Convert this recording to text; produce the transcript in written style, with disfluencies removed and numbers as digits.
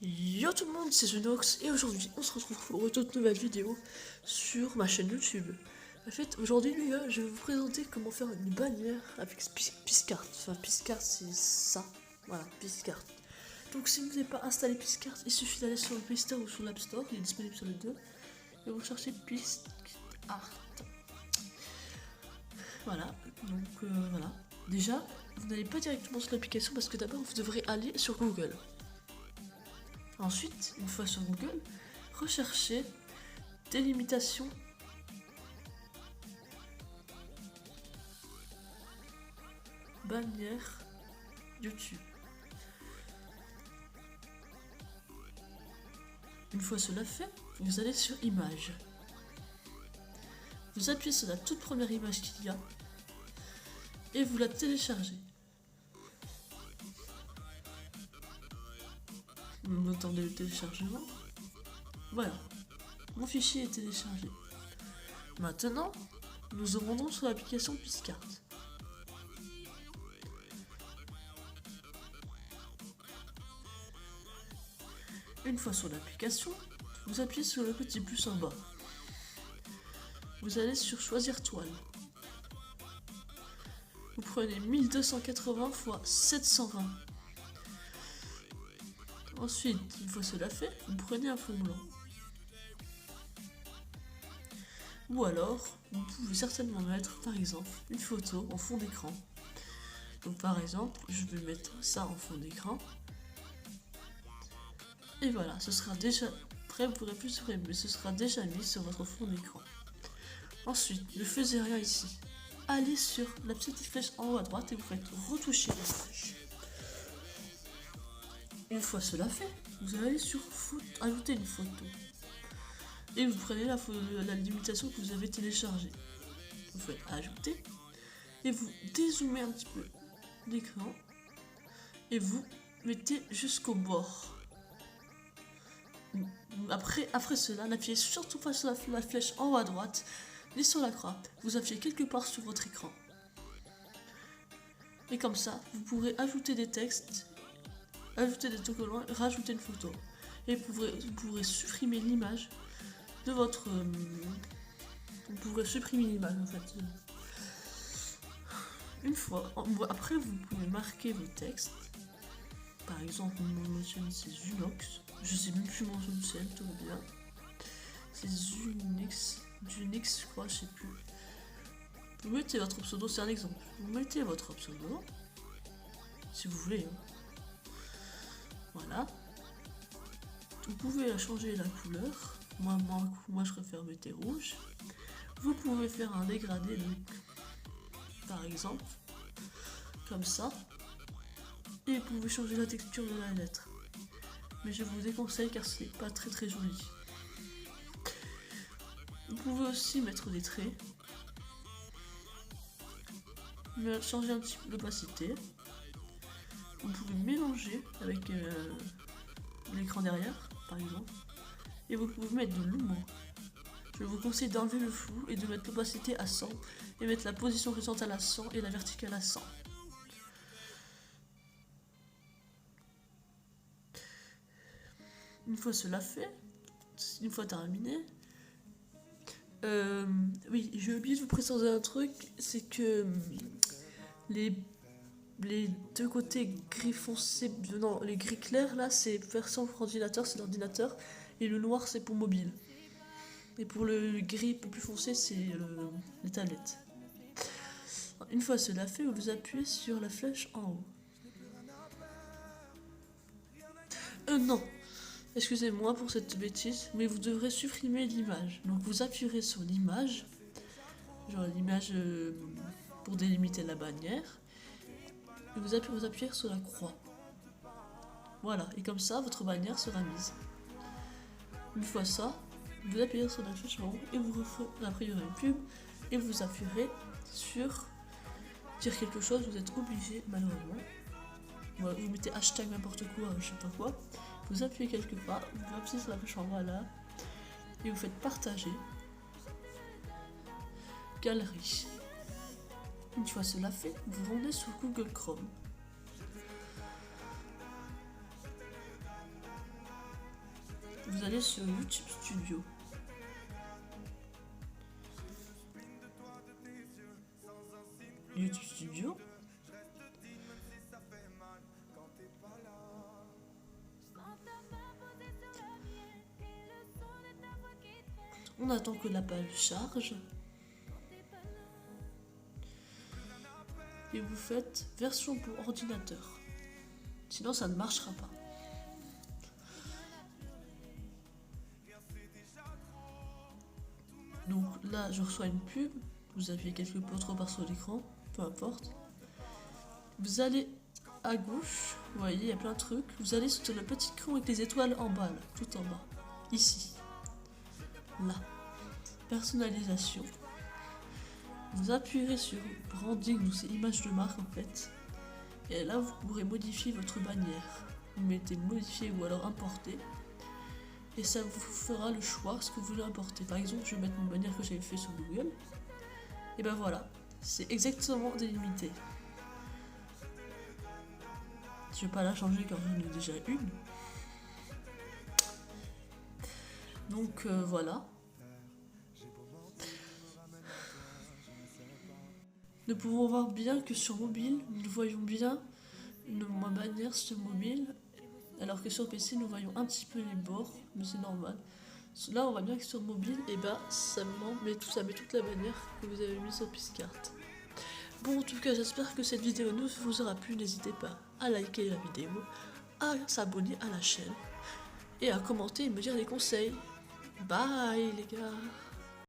Yo tout le monde, c'est Zenox et aujourd'hui on se retrouve pour une toute nouvelle vidéo sur ma chaîne YouTube. En fait, aujourd'hui les gars, je vais vous présenter comment faire une bannière avec Piscart. Enfin, Piscart c'est ça, voilà, Piscart. Donc si vous n'avez pas installé Piscart, il suffit d'aller sur le Play Store ou sur l'App Store, il est disponible sur les deux. Et vous cherchez Piscart. Voilà, donc voilà. Déjà, vous n'allez pas directement sur l'application parce que d'abord vous devrez aller sur Google. Ensuite, une fois sur Google, recherchez délimitation bannière YouTube. Une fois cela fait, vous allez sur Images. Vous appuyez sur la toute première image qu'il y a et vous la téléchargez. Le temps de téléchargement. Voilà, mon fichier est téléchargé. Maintenant, nous nous rendons sur l'application Piscart. Une fois sur l'application, vous appuyez sur le petit plus en bas. Vous allez sur Choisir toile. Vous prenez 1280 x 720. Ensuite, une fois cela fait, vous prenez un fond blanc. Ou alors, vous pouvez certainement mettre, par exemple, une photo en fond d'écran. Donc par exemple, je vais mettre ça en fond d'écran. Et voilà, ce sera déjà prêt, vous pourrez plus supprimer, mais ce sera déjà mis sur votre fond d'écran. Ensuite, ne faisiez rien ici. Allez sur la petite flèche en haut à droite et vous faites retoucher l'image. Une fois cela fait, vous allez sur ajouter une photo. Et vous prenez la limitation que vous avez téléchargée. Vous faites ajouter. Et vous dézoomez un petit peu l'écran. Et vous mettez jusqu'au bord. Après cela, n'appuyez surtout pas sur la flèche en haut à droite, ni sur la croix. Vous appuyez quelque part sur votre écran. Et comme ça, vous pourrez ajouter des textes, ajouter des autocollants, rajouter une photo. Et vous pourrez supprimer l'image de votre... vous pourrez supprimer l'image en fait. Une fois, après vous pouvez marquer vos textes. Par exemple, mon chaîne c'est Zunox. Je sais même plus mon chaîne, tout va bien. C'est Zunix, je crois, je sais plus. Vous mettez votre pseudo, c'est un exemple. Vous mettez votre pseudo, si vous voulez. Voilà. Vous pouvez changer la couleur. Moi je préfère mettre rouge. Vous pouvez faire un dégradé, par exemple, comme ça. Et vous pouvez changer la texture de la lettre. Mais je vous déconseille car c'est pas très joli. Vous pouvez aussi mettre des traits. Changer un petit peu l'opacité. Vous pouvez mélanger avec l'écran derrière, par exemple. Et vous pouvez mettre de l'humour. Je vous conseille d'enlever le flou et de mettre l'opacité à 100 et mettre la position horizontale à 100 et la verticale à 100. Une fois cela fait, une fois terminé, oui, j'ai oublié de vous présenter un truc, c'est que les deux côtés gris foncé, non, les gris clairs là, c'est version pour ordinateur, c'est l'ordinateur, et le noir c'est pour mobile. Et pour le gris un peu plus foncé, c'est les tablettes. Une fois cela fait, vous appuyez sur la flèche en haut. Non, excusez-moi pour cette bêtise, mais vous devrez supprimer l'image. Donc vous appuierez sur l'image, genre l'image pour délimiter la bannière, et vous appuyez sur la croix. Voilà, et comme ça, votre bannière sera mise. Une fois ça, vous appuyez sur la flèche en haut, et vous après il y aura une pub, et vous appuierez sur dire quelque chose, vous êtes obligé, malheureusement. Voilà, vous mettez hashtag n'importe quoi, je sais pas quoi. Vous appuyez quelque part, vous appuyez sur la flèche en bas là, et vous faites partager. Galerie. Une fois cela fait, vous rendez sur Google Chrome. allez sur YouTube Studio. YouTube Studio. On attend que la page charge. Et vous faites version pour ordinateur. Sinon ça ne marchera pas. Donc là je reçois une pub. Vous avez quelques trop par sur l'écran. Peu importe. Vous allez à gauche. Vous voyez il y a plein de trucs. Vous allez sur le petit écran avec les étoiles en bas là, tout en bas. Ici. Là. Personnalisation. Vous appuyez sur branding, donc c'est image de marque en fait. Et là vous pourrez modifier votre bannière. Vous mettez modifier ou alors importer. Et ça vous fera le choix ce que vous voulez importer. Par exemple, je vais mettre une bannière que j'avais fait sur Google. Et ben voilà, c'est exactement délimité. Je vais pas la changer car j'en ai déjà une. Donc voilà. Nous pouvons voir bien que sur mobile, nous voyons bien ma bannière sur mobile, alors que sur PC, nous voyons un petit peu les bords, mais c'est normal. Là, on voit bien que sur mobile, et bah, ça met toute la bannière que vous avez mis sur Piscart. Bon, en tout cas, j'espère que cette vidéo vous aura plu. N'hésitez pas à liker la vidéo, à s'abonner à la chaîne, et à commenter et me dire des conseils. Bye les gars!